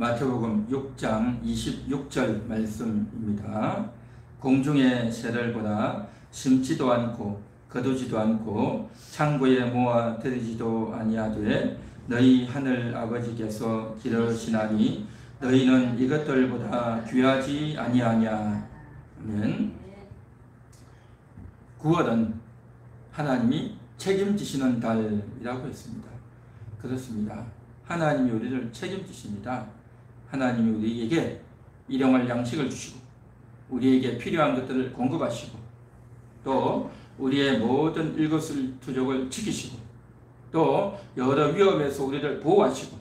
마태복음 6장 26절 말씀입니다. 공중의 새를 보라 심지도 않고 거두지도 않고 창고에 모아 들이지도 아니하되 너희 하늘 아버지께서 기르시나니 너희는 이것들보다 귀하지 아니하냐. 아멘. 9월은 하나님이 책임지시는 달이라고 했습니다. 그렇습니다. 하나님이 우리를 책임지십니다. 하나님이 우리에게 일용할 양식을 주시고 우리에게 필요한 것들을 공급하시고 또 우리의 모든 일거수일투족을 지키시고 또 여러 위험에서 우리를 보호하시고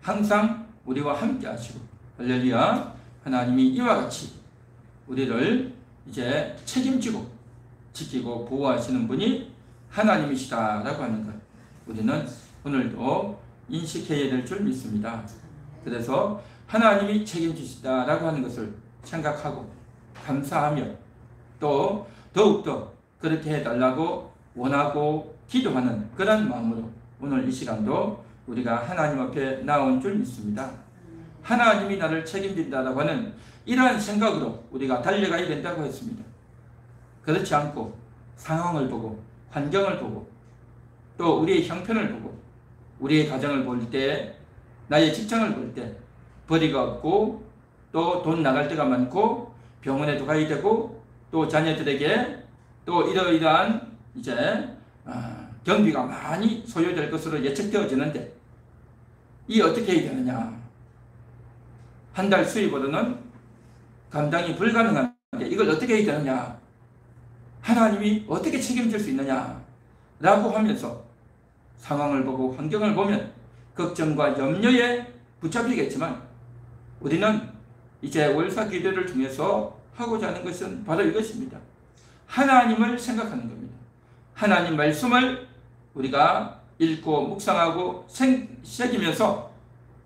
항상 우리와 함께 하시고 할렐루야. 하나님이 이와 같이 우리를 이제 책임지고 지키고 보호하시는 분이 하나님이시다라고 하는 것 우리는 오늘도 인식해야 될 줄 믿습니다. 그래서 하나님이 책임지시다라고 하는 것을 생각하고 감사하며 또 더욱더 그렇게 해달라고 원하고 기도하는 그런 마음으로 오늘 이 시간도 우리가 하나님 앞에 나온 줄 믿습니다. 하나님이 나를 책임진다라고 하는 이러한 생각으로 우리가 달려가야 된다고 했습니다. 그렇지 않고 상황을 보고 환경을 보고 또 우리의 형편을 보고 우리의 가정을 볼 때 나의 직장을 볼 때 벌이가 없고 또 돈 나갈 때가 많고 병원에도 가야 되고 또 자녀들에게 또 이러이러한 이제 경비가 많이 소요될 것으로 예측되어지는데 이 어떻게 해야 되느냐. 한 달 수입으로는 감당이 불가능한데 이걸 어떻게 해야 되느냐. 하나님이 어떻게 책임질 수 있느냐 라고 하면서 상황을 보고 환경을 보면 걱정과 염려에 붙잡히겠지만 우리는 이제 월사 기도를 통해서 하고자 하는 것은 바로 이것입니다. 하나님을 생각하는 겁니다. 하나님 말씀을 우리가 읽고 묵상하고 새기면서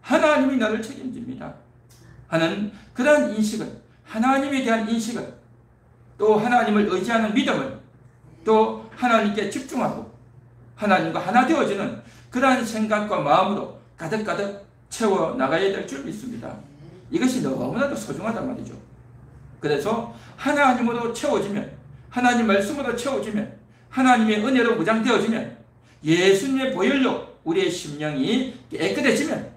하나님이 나를 책임집니다 하는 그러한 인식을, 하나님에 대한 인식을, 또 하나님을 의지하는 믿음을, 또 하나님께 집중하고 하나님과 하나 되어지는 그러한 생각과 마음으로 가득가득 채워 나가야 될 줄 믿습니다. 이것이 너무나도 소중하단 말이죠. 그래서 하나님으로 채워지면, 하나님 말씀으로 채워지면, 하나님의 은혜로 무장되어지면, 예수님의 보혈로 우리의 심령이 깨끗해지면,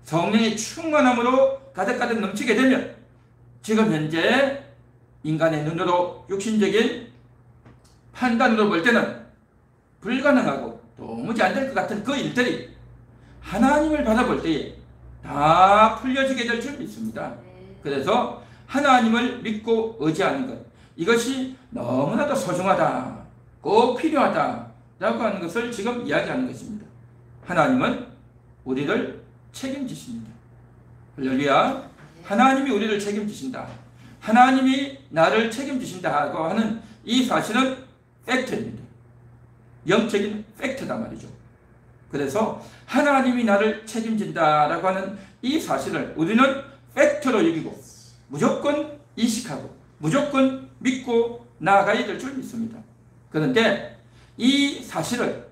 성령의 충만함으로 가득가득 넘치게 되면 지금 현재 인간의 눈으로 육신적인 판단으로 볼 때는 불가능하고 도무지 안 될 것 같은 그 일들이 하나님을 바라볼 때에 다 풀려지게 될 줄 믿습니다. 그래서 하나님을 믿고 의지하는 것, 이것이 너무나도 소중하다, 꼭 필요하다 라고 하는 것을 지금 이야기하는 것입니다. 하나님은 우리를 책임지십니다. 할렐루야. 하나님이 우리를 책임지신다, 하나님이 나를 책임지신다고 하는 이 사실은 팩트입니다. 영적인 팩트다 말이죠. 그래서 하나님이 나를 책임진다라고 하는 이 사실을 우리는 팩트로 여기고 무조건 인식하고 무조건 믿고 나아가야 될 줄 믿습니다. 그런데 이 사실을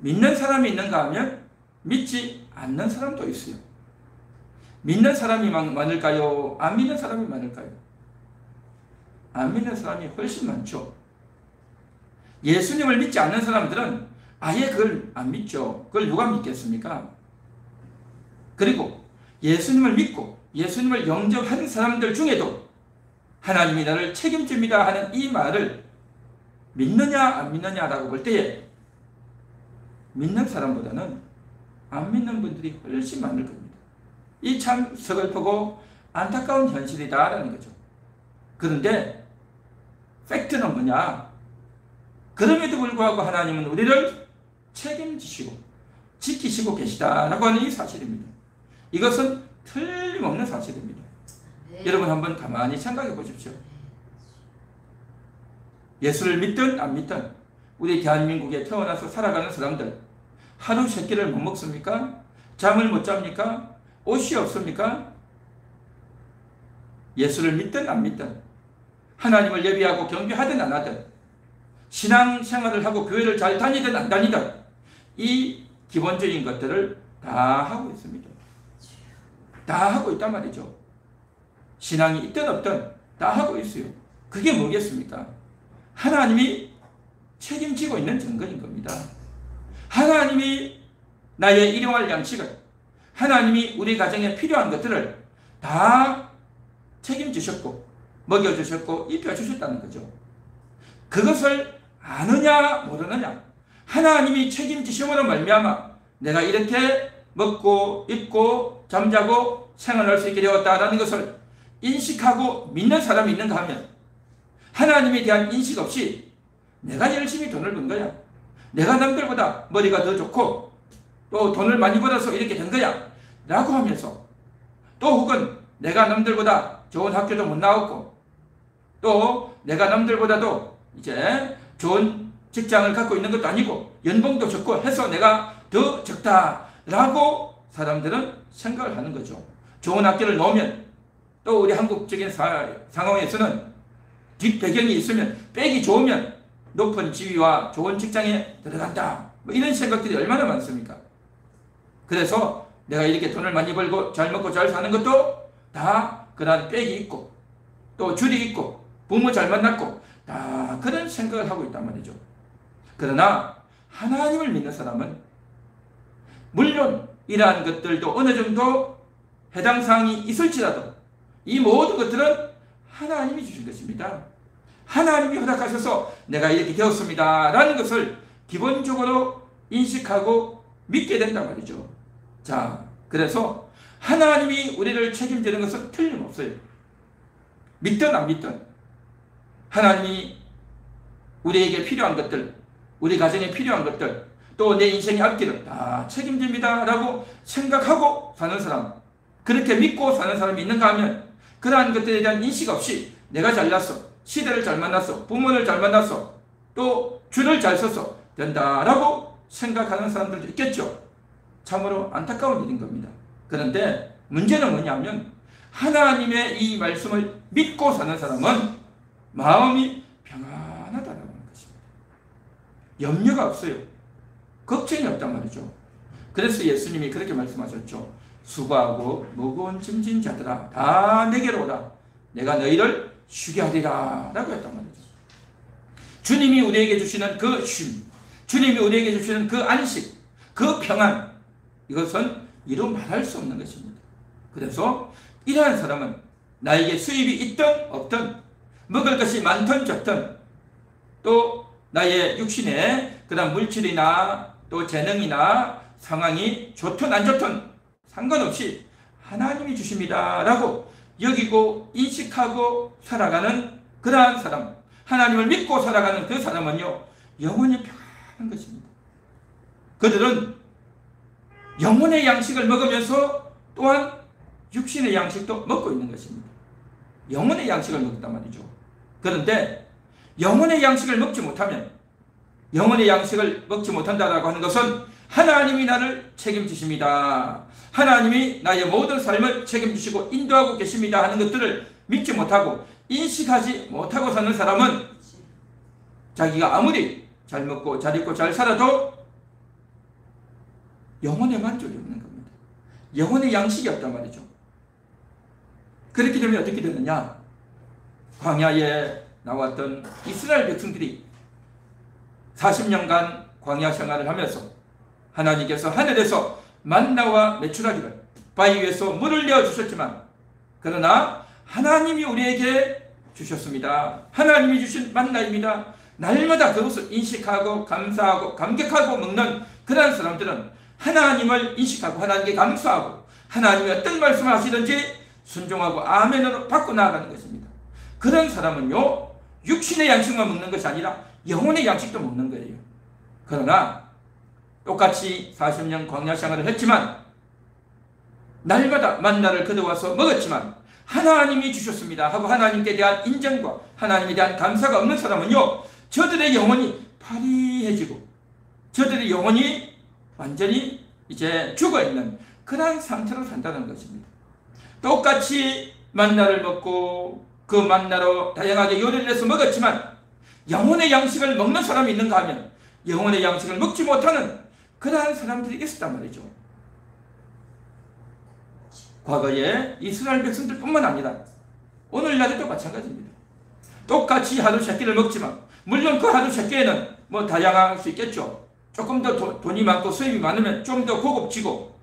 믿는 사람이 있는가 하면 믿지 않는 사람도 있어요. 믿는 사람이 많을까요? 안 믿는 사람이 많을까요? 안 믿는 사람이 훨씬 많죠. 예수님을 믿지 않는 사람들은 아예 그걸 안 믿죠. 그걸 누가 믿겠습니까? 그리고 예수님을 믿고 예수님을 영접한 사람들 중에도 하나님이 나를 책임집니다 하는 이 말을 믿느냐 안 믿느냐라고 볼 때에 믿는 사람보다는 안 믿는 분들이 훨씬 많을 겁니다. 이 참 서글프고 안타까운 현실이다라는 거죠. 그런데 팩트는 뭐냐? 그럼에도 불구하고 하나님은 우리를 책임지시고 지키시고 계시다라고 하는 이 사실입니다. 이것은 틀림없는 사실입니다. 네. 여러분 한번 가만히 생각해 보십시오. 예수를 믿든 안 믿든 우리 대한민국에 태어나서 살아가는 사람들 하루 세 끼를 못 먹습니까? 잠을 못 잡니까? 옷이 없습니까? 예수를 믿든 안 믿든 하나님을 예비하고 경배하든 안 하든 신앙생활을 하고 교회를 잘 다니든 안 다니든 이 기본적인 것들을 다 하고 있습니다. 다 하고 있단 말이죠. 신앙이 있든 없든 다 하고 있어요. 그게 뭐겠습니까? 하나님이 책임지고 있는 증거인 겁니다. 하나님이 나의 일용할 양식을, 하나님이 우리 가정에 필요한 것들을 다 책임지셨고 먹여주셨고 입혀주셨다는 거죠. 그것을 아느냐 모르느냐, 하나님이 책임지심으로 말미암아 내가 이렇게 먹고 입고 잠자고 생활할 수 있게 되었다라는 것을 인식하고 믿는 사람이 있는가 하면, 하나님에 대한 인식 없이 내가 열심히 돈을 번 거야, 내가 남들보다 머리가 더 좋고 또 돈을 많이 벌어서 이렇게 된 거야 라고 하면서, 또 혹은 내가 남들보다 좋은 학교도 못 나왔고 또 내가 남들보다도 이제 좋은 직장을 갖고 있는 것도 아니고 연봉도 적고 해서 내가 더 적다라고 사람들은 생각을 하는 거죠. 좋은 학교를 나오면, 또 우리 한국적인 상황에서는 뒷배경이 있으면, 백이 좋으면 높은 지위와 좋은 직장에 들어간다, 뭐 이런 생각들이 얼마나 많습니까? 그래서 내가 이렇게 돈을 많이 벌고 잘 먹고 잘 사는 것도 다 그런 백이 있고 또 줄이 있고 부모 잘 만났고 다 그런 생각을 하고 있단 말이죠. 그러나 하나님을 믿는 사람은 물론 이러한 것들도 어느 정도 해당 사항이 있을지라도 이 모든 것들은 하나님이 주신 것입니다. 하나님이 허락하셔서 내가 이렇게 되었습니다 라는 것을 기본적으로 인식하고 믿게 된단 말이죠. 자, 그래서 하나님이 우리를 책임지는 것은 틀림없어요. 믿든 안 믿든 하나님이 우리에게 필요한 것들, 우리 가정에 필요한 것들, 또 내 인생의 앞길을 다 책임집니다 라고 생각하고 사는 사람, 그렇게 믿고 사는 사람이 있는가 하면, 그러한 것들에 대한 인식 없이 내가 잘났어, 시대를 잘 만났어, 부모를 잘 만났어, 또 줄을 잘 서서 된다라고 생각하는 사람들도 있겠죠. 참으로 안타까운 일인 겁니다. 그런데 문제는 뭐냐면, 하나님의 이 말씀을 믿고 사는 사람은 마음이 평안하다라고 하는 것입니다. 염려가 없어요. 걱정이 없단 말이죠. 그래서 예수님이 그렇게 말씀하셨죠. 수고하고 무거운 짐진 자들아 다 내게로 오라, 내가 너희를 쉬게 하리라 라고 했단 말이죠. 주님이 우리에게 주시는 그 쉼, 주님이 우리에게 주시는 그 안식, 그 평안, 이것은 이루 말할 수 없는 것입니다. 그래서 이러한 사람은 나에게 수입이 있든 없든, 먹을 것이 많든 적든, 또 나의 육신에 그다음 물질이나 또 재능이나 상황이 좋든 안 좋든 상관없이 하나님이 주십니다 라고 여기고 인식하고 살아가는 그러한 사람, 하나님을 믿고 살아가는 그 사람은요, 영원히 평안한 것입니다. 그들은 영혼의 양식을 먹으면서 또한 육신의 양식도 먹고 있는 것입니다. 영혼의 양식을 먹었단 말이죠. 그런데 영혼의 양식을 먹지 못하면, 영혼의 양식을 먹지 못한다라고 하는 것은 하나님이 나를 책임지십니다, 하나님이 나의 모든 삶을 책임지시고 인도하고 계십니다 하는 것들을 믿지 못하고 인식하지 못하고 사는 사람은 자기가 아무리 잘 먹고 잘 입고 잘 살아도 영혼의 만족이 없는 겁니다. 영혼의 양식이 없단 말이죠. 그렇게 되면 어떻게 되느냐? 광야에 나왔던 이스라엘 백성들이 40년간 광야 생활을 하면서 하나님께서 하늘에서 만나와 메추라기를, 바위 위에서 물을 내어주셨지만, 그러나 하나님이 우리에게 주셨습니다. 하나님이 주신 만나입니다. 날마다 그것을 인식하고 감사하고 감격하고 먹는 그런 사람들은 하나님을 인식하고 하나님께 감사하고 하나님이 어떤 말씀을 하시든지 순종하고 아멘으로 받고 나아가는 것입니다. 그런 사람은요, 육신의 양식만 먹는 것이 아니라 영혼의 양식도 먹는 거예요. 그러나 똑같이 40년 광야 생활을 했지만, 날마다 만나를 거두어와서 먹었지만 하나님이 주셨습니다 하고 하나님께 대한 인정과 하나님에 대한 감사가 없는 사람은요, 저들의 영혼이 파리해지고 저들의 영혼이 완전히 이제 죽어있는 그런 상태로 산다는 것입니다. 똑같이 만나를 먹고 그 만나로 다양하게 요리를 해서 먹었지만 영혼의 양식을 먹는 사람이 있는가 하면 영혼의 양식을 먹지 못하는 그러한 사람들이 있었단 말이죠. 과거에 이스라엘 백성들뿐만 아니라 오늘날에도 마찬가지입니다. 똑같이 하루 세 끼를 먹지만 물론 그 하루 세 끼에는 뭐 다양할 수 있겠죠. 조금 더 돈이 많고 수입이 많으면 좀 더 고급지고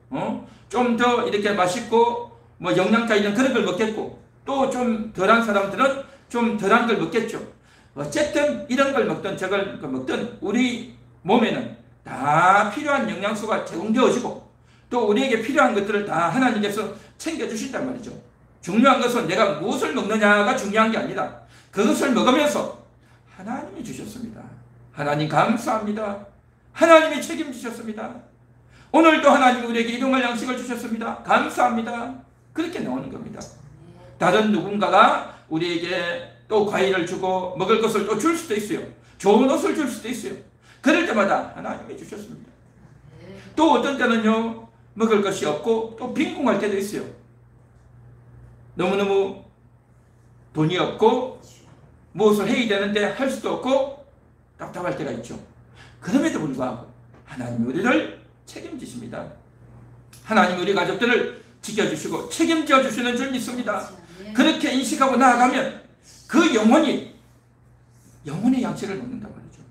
좀 더 이렇게 맛있고 뭐 영양가 있는 그런 걸 먹겠고, 또 좀 덜한 사람들은 좀 덜한 걸 먹겠죠. 어쨌든 이런 걸 먹든 저걸 먹든 우리 몸에는 다 필요한 영양소가 제공되어지고, 또 우리에게 필요한 것들을 다 하나님께서 챙겨주신단 말이죠. 중요한 것은 내가 무엇을 먹느냐가 중요한 게 아니라 그것을 먹으면서 하나님이 주셨습니다. 하나님 감사합니다. 하나님이 책임지셨습니다. 오늘도 하나님 우리에게 일용할 양식을 주셨습니다. 감사합니다. 그렇게 나오는 겁니다. 다른 누군가가 우리에게 또 과일을 주고 먹을 것을 또 줄 수도 있어요. 좋은 옷을 줄 수도 있어요. 그럴 때마다 하나님이 주셨습니다. 또 어떤 때는요, 먹을 것이 없고 또 빈궁할 때도 있어요. 너무너무 돈이 없고 무엇을 해야 되는데 할 수도 없고 답답할 때가 있죠. 그럼에도 불구하고 하나님이 우리를 책임지십니다. 하나님이 우리 가족들을 지켜주시고 책임져 주시는 줄 믿습니다. 그렇게 인식하고 나아가면 그 영혼의 양식을 먹는단 말이죠.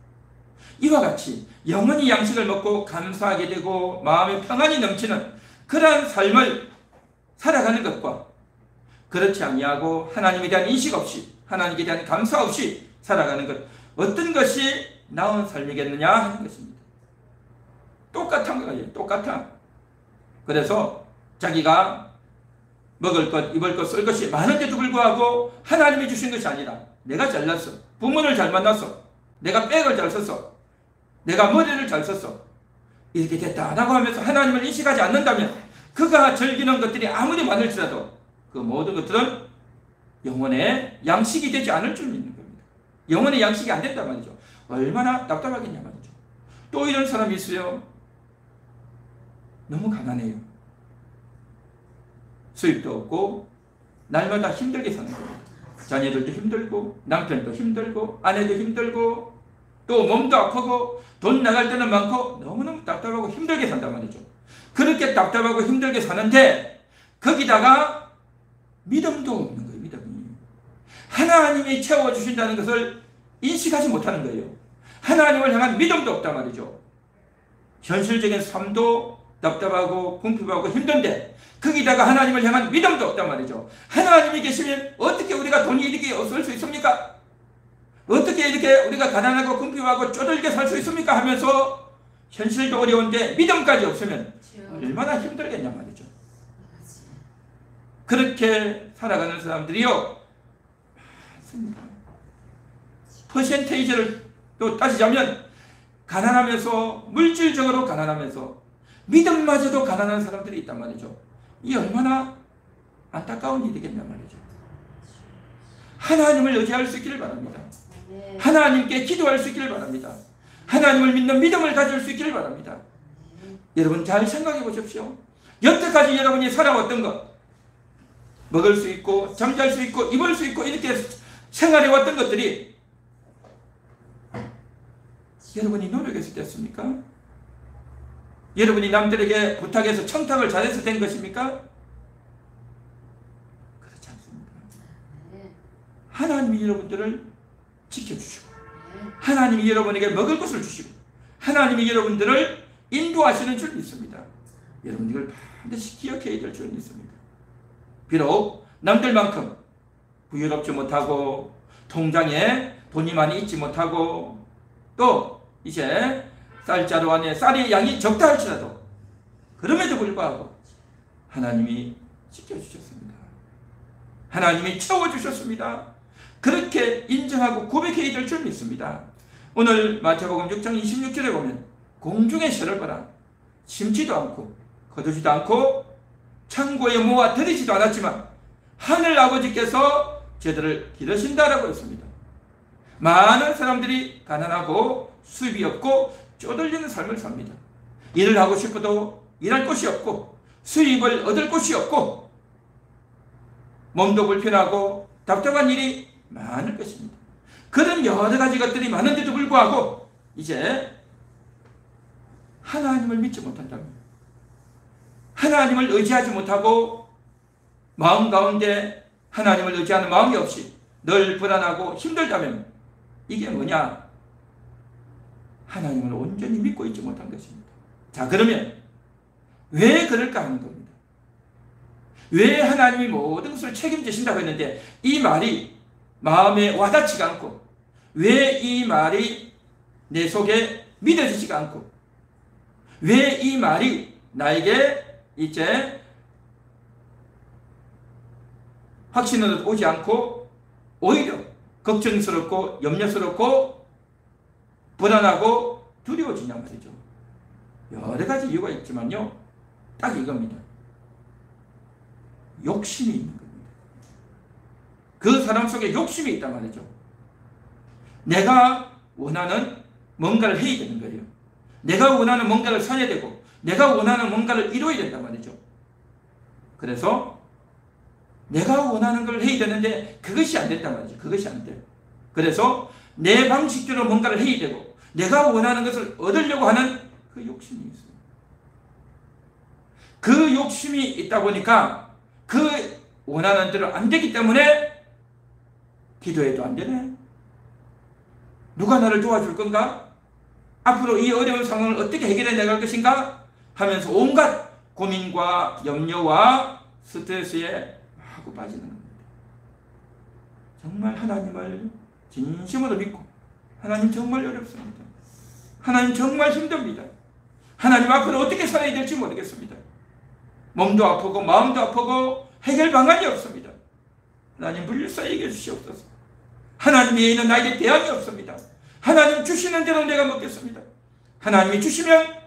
이와 같이 영혼의 양식을 먹고 감사하게 되고 마음의 평안이 넘치는 그러한 삶을 살아가는 것과, 그렇지 아니하고 하나님에 대한 인식 없이, 하나님에 대한 감사 없이 살아가는 것, 어떤 것이 나은 삶이겠느냐 하는 것입니다. 똑같은 거예요. 똑같아. 그래서 자기가 먹을 것, 입을 것, 쓸 것이 많은데도 불구하고 하나님이 주신 것이 아니라 내가 잘났어, 부모를 잘 만났어, 내가 백을 잘 썼어, 내가 머리를 잘 썼어, 이렇게 됐다라고 하면서 하나님을 인식하지 않는다면 그가 즐기는 것들이 아무리 많을지라도 그 모든 것들은 영혼의 양식이 되지 않을 줄 믿는 겁니다. 영혼의 양식이 안 된단 말이죠. 얼마나 답답하겠냐 말이죠. 또 이런 사람이 있어요. 너무 가난해요. 수입도 없고 날마다 힘들게 사는 겁니다. 자녀들도 힘들고 남편도 힘들고 아내도 힘들고 또 몸도 아프고 돈 나갈 때는 많고 너무너무 답답하고 힘들게 산단 말이죠. 그렇게 답답하고 힘들게 사는데 거기다가 믿음도 없는 거예요. 믿음이. 하나님이 채워주신다는 것을 인식하지 못하는 거예요. 하나님을 향한 믿음도 없단 말이죠. 현실적인 삶도 답답하고 궁핍하고 힘든데 거기다가 하나님을 향한 믿음도 없단 말이죠. 하나님이 계시면 어떻게 우리가 돈이 이렇게 없을 수 있습니까? 어떻게 이렇게 우리가 가난하고 궁핍하고 쪼들게 살 수 있습니까? 하면서 현실도 어려운데 믿음까지 없으면 얼마나 힘들겠냐 말이죠. 그렇게 살아가는 사람들이요, 많습니다. 퍼센테이지를 또 따지자면 가난하면서, 물질적으로 가난하면서 믿음마저도 가난한 사람들이 있단 말이죠. 이 얼마나 안타까운 일이겠냐 말이죠. 하나님을 의지할 수 있기를 바랍니다. 하나님께 기도할 수 있기를 바랍니다. 하나님을 믿는 믿음을 가질 수 있기를 바랍니다. 여러분 잘 생각해 보십시오. 여태까지 여러분이 살아왔던 것, 먹을 수 있고 잠잘 수 있고 입을 수 있고 이렇게 생활해왔던 것들이 여러분이 노력해서 됐습니까? 여러분이 남들에게 부탁해서 청탁을 잘해서 된 것입니까? 그렇지 않습니다. 하나님이 여러분들을 지켜주시고 하나님이 여러분에게 먹을 것을 주시고 하나님이 여러분들을 인도하시는 줄 믿습니다. 여러분 이걸 반드시 기억해야 될 줄 믿습니다. 비록 남들만큼 부유롭지 못하고 통장에 돈이 많이 있지 못하고 또 이제 쌀자루 안에 쌀의 양이 적다 할지라도 그럼에도 불구하고 하나님이 지켜주셨습니다. 하나님이 채워주셨습니다. 그렇게 인정하고 고백해야 될 줄 믿습니다. 오늘 마태복음 6장 26절에 보면 공중의 새를 봐라. 심지도 않고 거두지도 않고 창고에 모아 들이지도 않았지만 하늘 아버지께서 저들을 기르신다라고 했습니다. 많은 사람들이 가난하고 수입이 없고 쪼들리는 삶을 삽니다. 일을 하고 싶어도 일할 곳이 없고 수입을 얻을 곳이 없고 몸도 불편하고 답답한 일이 많을 것입니다. 그런 여러 가지 것들이 많은데도 불구하고 이제 하나님을 믿지 못한다면, 하나님을 의지하지 못하고 마음 가운데 하나님을 의지하는 마음이 없이 늘 불안하고 힘들다면 이게 뭐냐? 하나님을 온전히 믿고 있지 못한 것입니다. 자, 그러면 왜 그럴까 하는 겁니다. 왜 하나님이 모든 것을 책임지신다고 했는데 이 말이 마음에 와닿지가 않고, 왜 이 말이 내 속에 믿어지지가 않고, 왜 이 말이 나에게 이제 확신은 오지 않고 오히려 걱정스럽고 염려스럽고 불안하고 두려워지냐 말이죠. 여러 가지 이유가 있지만요, 딱 이겁니다. 욕심이 있는 겁니다. 그 사람 속에 욕심이 있단 말이죠. 내가 원하는 뭔가를 해야 되는 거예요. 내가 원하는 뭔가를 사야 되고, 내가 원하는 뭔가를 이루어야 된단 말이죠. 그래서 내가 원하는 걸 해야 되는데 그것이 안 된단 말이죠. 그것이 안 돼요. 그래서 내 방식대로 뭔가를 해야 되고, 내가 원하는 것을 얻으려고 하는 그 욕심이 있어요. 그 욕심이 있다 보니까 그 원하는 대로 안 되기 때문에 기도해도 안 되네. 누가 나를 도와줄 건가? 앞으로 이 어려운 상황을 어떻게 해결해 나갈 것인가? 하면서 온갖 고민과 염려와 스트레스에 하고 빠지는 겁니다. 정말 하나님을 진심으로 믿고, 하나님 정말 어렵습니다. 하나님 정말 힘듭니다. 하나님 앞으로 어떻게 살아야 될지 모르겠습니다. 몸도 아프고 마음도 아프고 해결 방안이 없습니다. 하나님 불쌍히 여겨 주시옵소서. 하나님 외에는 나에게 대안이 없습니다. 하나님 주시는 대로 내가 먹겠습니다. 하나님이 주시면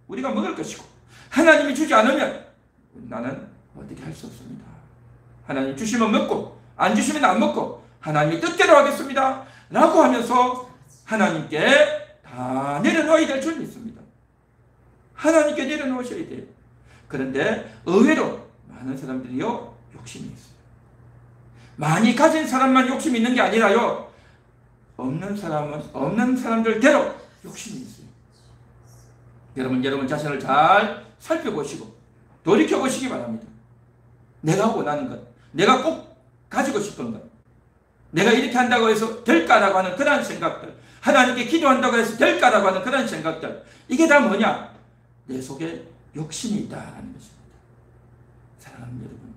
우리가 먹을 것이고, 하나님이 주지 않으면 나는 어떻게 할 수 없습니다. 하나님 주시면 먹고 안 주시면 안 먹고 하나님의 뜻대로 하겠습니다 라고 하면서 하나님께 다 내려놓아야 될 줄 믿습니다. 하나님께 내려놓으셔야 돼요. 그런데 의외로 많은 사람들이요, 욕심이 있어요. 많이 가진 사람만 욕심이 있는 게 아니라요, 없는 사람들대로 욕심이 있어요. 여러분 자신을 잘 살펴보시고 돌이켜보시기 바랍니다. 내가 원하는 것, 내가 꼭 가지고 싶은 것, 내가 이렇게 한다고 해서 될까라고 하는 그런 생각들, 하나님께 기도한다고 해서 될까라고 하는 그런 생각들, 이게 다 뭐냐? 내 속에 욕심이 있다는 것입니다. 사랑하는 여러분,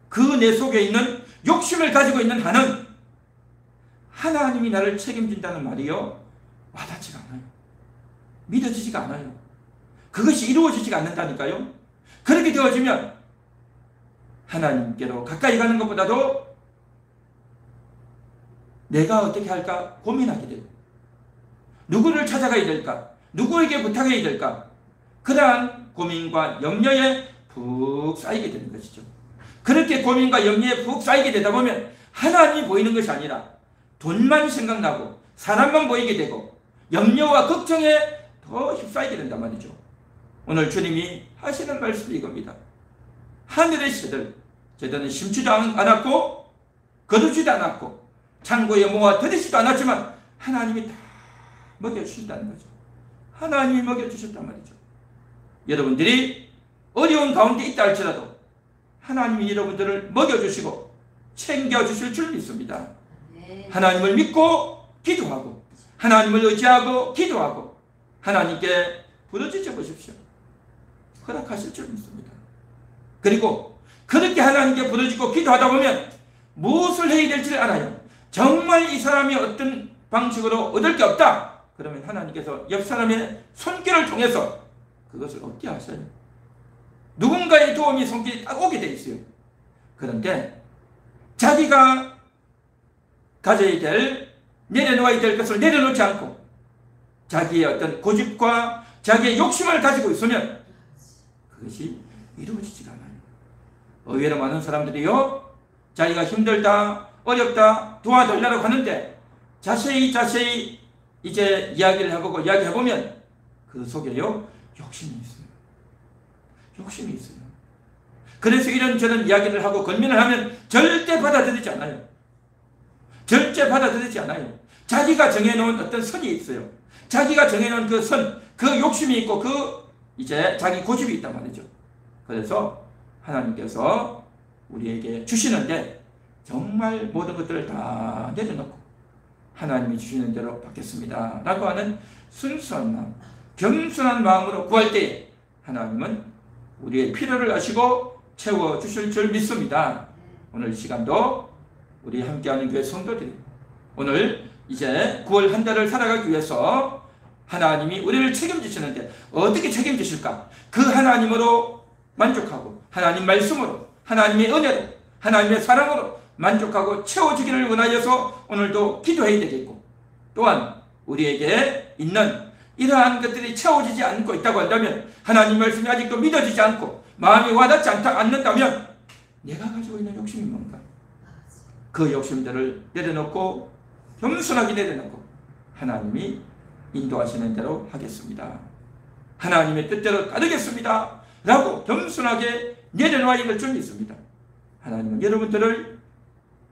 그 내 속에 있는 욕심을 가지고 있는 한은 하나님이 나를 책임진다는 말이요, 와닿지가 않아요. 믿어지지가 않아요. 그것이 이루어지지가 않는다니까요. 그렇게 되어지면 하나님께로 가까이 가는 것보다도 내가 어떻게 할까 고민하게 되고, 누구를 찾아가야 될까, 누구에게 부탁해야 될까, 그러한 고민과 염려에 푹 쌓이게 되는 것이죠. 그렇게 고민과 염려에 푹 쌓이게 되다 보면 하나님이 보이는 것이 아니라 돈만 생각나고 사람만 보이게 되고 염려와 걱정에 더 휩싸이게 된단 말이죠. 오늘 주님이 하시는 말씀이 이겁니다. 하늘의 새들, 제대로 심지도 않았고 거두지도 않았고 창고에 모아 들이지도 않았지만 하나님이 다 먹여주신다는 거죠. 하나님이 먹여주셨단 말이죠. 여러분들이 어려운 가운데 있다 할지라도 하나님이 여러분들을 먹여주시고 챙겨주실 줄 믿습니다. 하나님을 믿고 기도하고 하나님을 의지하고 기도하고 하나님께 부르짖어 보십시오. 허락하실 줄 믿습니다. 그리고 그렇게 하나님께 부르짖고 기도하다 보면 무엇을 해야 될지를 알아요. 정말 이 사람이 어떤 방식으로 얻을 게 없다, 그러면 하나님께서 옆 사람의 손길을 통해서 그것을 얻게 하셔요. 누군가의 도움이 손길이 딱 오게 돼 있어요. 그런데 자기가 가져야 될, 내려놓아야 될 것을 내려놓지 않고 자기의 어떤 고집과 자기의 욕심을 가지고 있으면 그것이 이루어지지가 않아요. 의외로 많은 사람들이요, 자기가 힘들다, 어렵다, 도와달라고 하는데 자세히 이제 이야기를 해보고 이야기해보면 그 속에요, 욕심이 있어요. 욕심이 있어요. 그래서 이런저런 이야기를 하고 권면을 하면 절대 받아들이지 않아요. 절대 받아들이지 않아요. 자기가 정해놓은 어떤 선이 있어요. 자기가 정해놓은 그 선, 그 욕심이 있고 그 이제 자기 고집이 있단 말이죠. 그래서 하나님께서 우리에게 주시는데 정말 모든 것들을 다 내려놓고 하나님이 주시는 대로 받겠습니다 라고 하는 순수한 마음, 겸손한 마음으로 구할 때에 하나님은 우리의 필요를 아시고 채워주실 줄 믿습니다. 오늘 이 시간도 우리 함께하는 교회 성도들이 오늘 이제 9월 한 달을 살아가기 위해서 하나님이 우리를 책임지시는데 어떻게 책임지실까? 그 하나님으로 만족하고 하나님 말씀으로 하나님의 은혜로 하나님의 사랑으로 만족하고 채워주기를 원하여서 오늘도 기도해야 되겠고, 또한 우리에게 있는 이러한 것들이 채워지지 않고 있다고 한다면, 하나님 말씀이 아직도 믿어지지 않고 마음이 와닿지 않는다면 내가 가지고 있는 욕심이 뭔가? 그 욕심들을 내려놓고 겸손하게 내려놓고 하나님이 인도하시는 대로 하겠습니다, 하나님의 뜻대로 따르겠습니다 라고 겸손하게 내려놔야 될 줄 믿습니다. 하나님은 여러분들을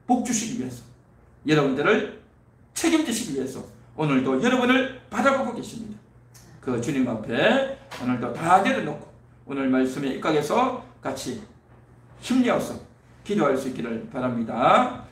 복주시기 위해서, 여러분들을 책임지시기 위해서 오늘도 여러분을 바라보고 계십니다. 그 주님 앞에 오늘도 다 내려놓고 오늘 말씀에 입각해서 같이 힘내어서 기도할 수 있기를 바랍니다.